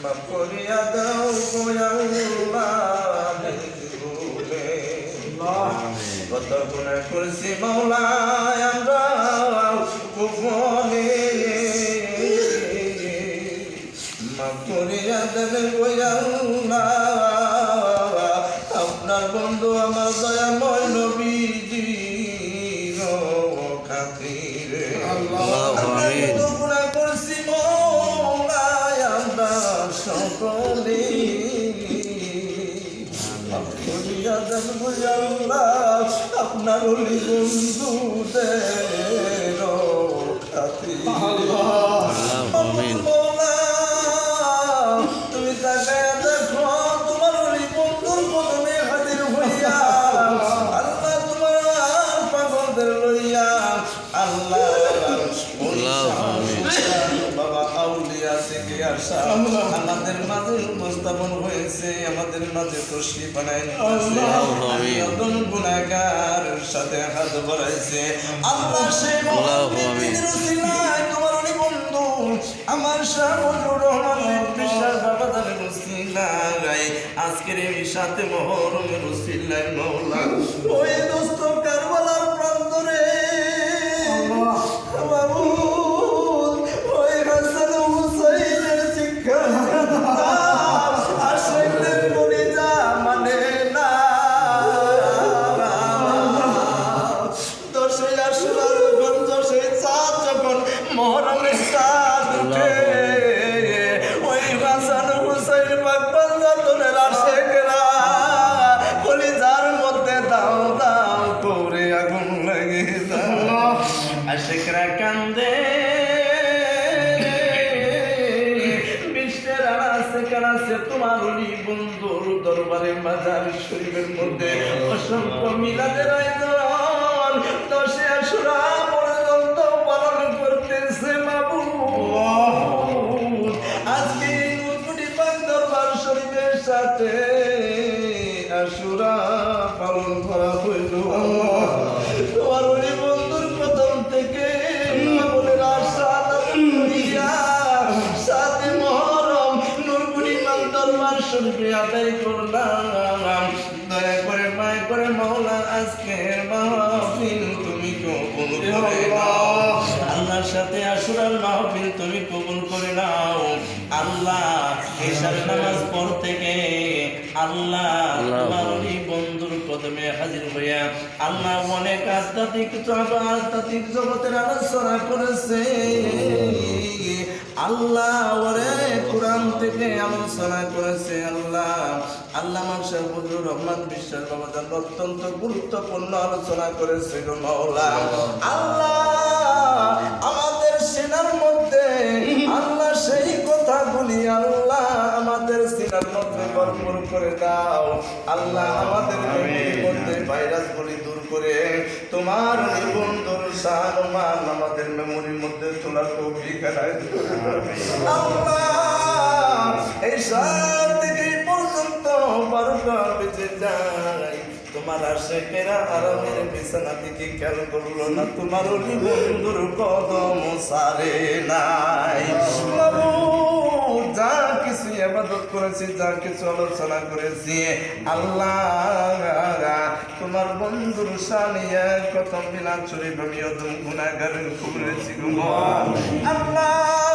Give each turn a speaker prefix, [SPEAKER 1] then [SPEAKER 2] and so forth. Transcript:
[SPEAKER 1] মাফ করিয়া দাও গো আল্লাহ ভুলে কত গুনাহ করেছি মাওলা আমরা গোপনে মাফ করিয়া দেন গো আল্লাহ আপনার বন্ধু আমার দয়াময় নবীজি খাতিরে গুনাহ করছি মাওলা আমরা সকলে আপনার ওলি বন্ধুদের তুমি তাকে দেখো তোমার ওলি বন্ধুর প্রথমে হাজির হইয়া আল্লাহ তোমার পাগলদের লইয়া আল্লাহ বাবা আউলিয়া থেকে আসা আমাদের মাঝে উপস্থাপন হয়েছে আমাদের মাঝে খুশি বানাই গুনাহগার সাথে হাত বাড়াইছে আল্লাহ সেই তোমার ওই বন্ধু আমার শাহুর রহমান বিশ্বাস বাবা জানে রসিলাই আজকের এই সাথে মহরমের রসিলাই মওলা ওই দোস্ত কারবালার প্রান্তরে বাবু ওই হাসান হুসাইনের শিক্ষা আশিকদের কলিজা মানে না দশই আশুরার দশই চাঁদ যখন মহরমের চাঁদ উঠে ওই হাসান হুসাইন পাকবান জাতনের আশিকরা কলিজার মধ্যে দাও দাও করে আগুন লাগে দাও আশিকরা কান্দে বিশ্বের আনাচে কানাচে তোমার ওলি বন্ধুর দরবারে মাজার শরীফের মধ্যে অসংখ্য মিলাদের আয়োজন দশে আশুরা পর্যন্ত পালন করতেছে মাবুদ আজকে নূরপুরি পাক দরবার শরীফের সাথে আশুরা পালন করা হইল তোমার ওলি বন্ধুর প্রথম থেকে মামুনের আশা সাথে মহরম নূরপুরি পাক দরবার শরীফে আদায় করলাম দয়া করে মায় করে মাওলা আজকের মাহফিল তুমি কবুল করে নাও আল্লাহর সাথে আশুরার মাহফিল তুমি কবুল করে নাও আল্লাহ এশার নামাজ পড় থেকে আল্লাহ তোমার ওই বন্ধুর কদমে হাজির হইয়া আল্লাহ অনেক আধ্যাত্মিক জগতের আলোচনা করেছে আল্লাহ ওরে কোরআন থেকে আলোচনা করেছে আল্লাহ আল্লামা শাহুর রহমান বিশ্বাস বাবা অত্যন্ত গুরুত্বপূর্ণ আলোচনা করেছে মাওলা আল্লাহ আমাদের সেনার মধ্যে আল্লাহ সেই কথাগুলি আল্লাহ আমাদের সিনার মধ্যে ভরপুর করে দাও আল্লাহ আমাদের মধ্যে ভাইরাসগুলি দূর করে তোমার বন্ধুর সারমান আমাদের মেমোরির মধ্যে তোলার তৌফিক আদায় আল্লাহ এই সাল থেকে পর্যন্ত 12টা বেজে যায় তোমার আশিকেরা আরামের বিছানা দিকে খেয়াল করলো না তোমার ওলি বন্ধুর কদম সারে নাই যা কিছু ইবাদত করেছি যা কিছু আলোচনা করেছি আল্লাহ তোমার বন্ধুর সানিয়া কত মিলাদ শরীফ আমি অদম গুনাহগার করেছি আল্লাহ